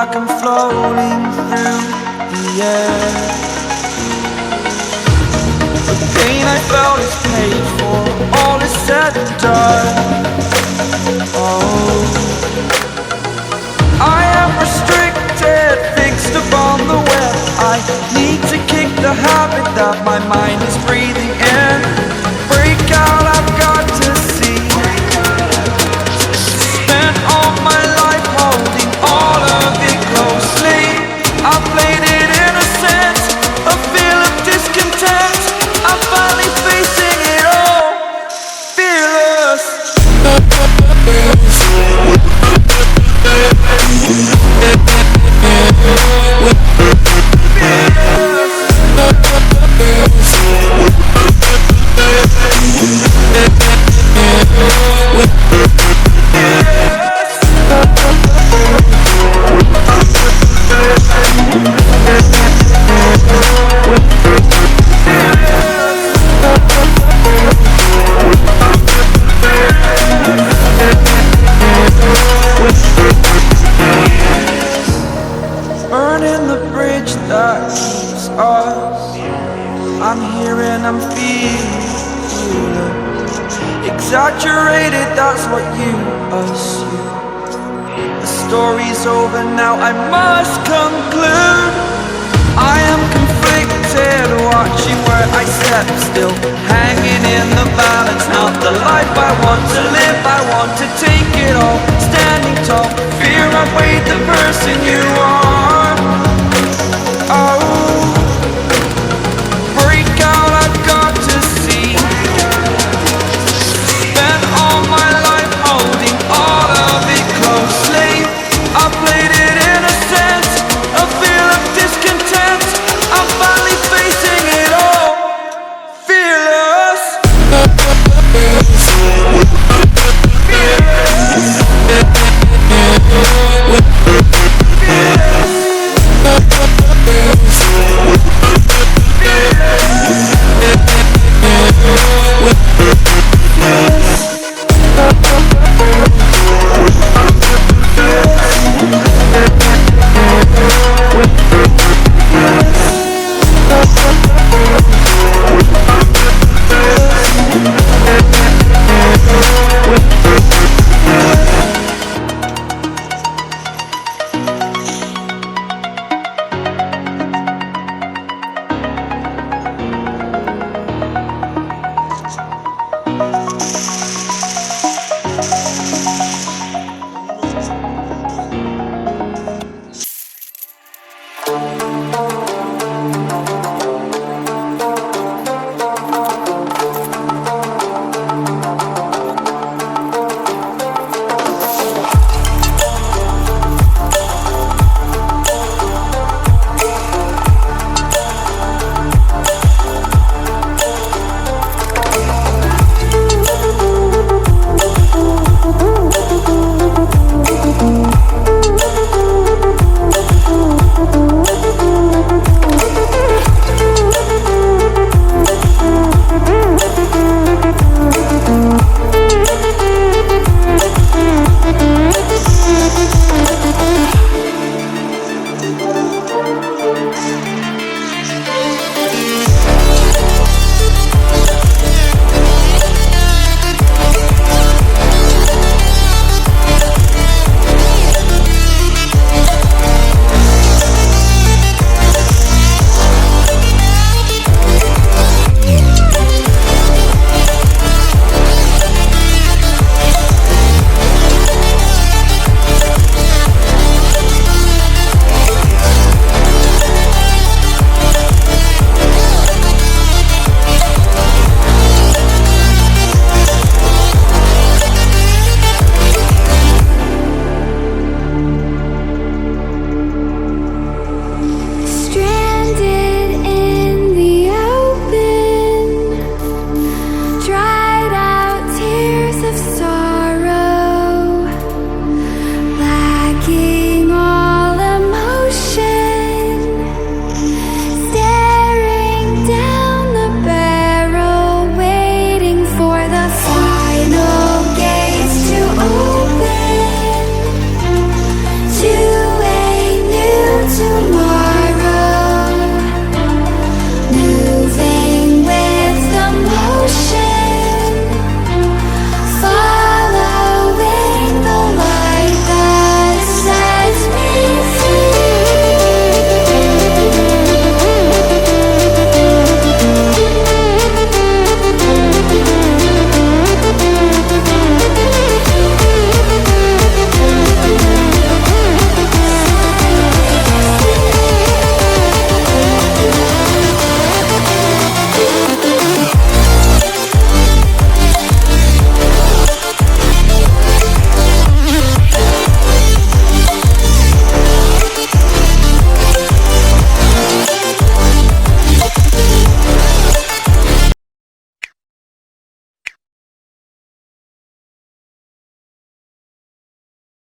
like I'm floating through the air. The pain I felt is paid for, all is said and done. Oh, I am restricted, fixed upon the web. I need to kick the habit that my mind is breathing in. Break out, I've got to see. Spent all my life holding all of it closely. I played it innocent, a feel of discontent. I'm finally facing it all, fearless. Burning the bridge that keeps us. I'm here and I'm feeling exaggerated, that's what you assume. The story's over now, I must conclude. I am conflicted, watching where I step still, hanging in the balance. Not the life I want to live, I want to take it all. Standing tall, fear I've weighed the person you are.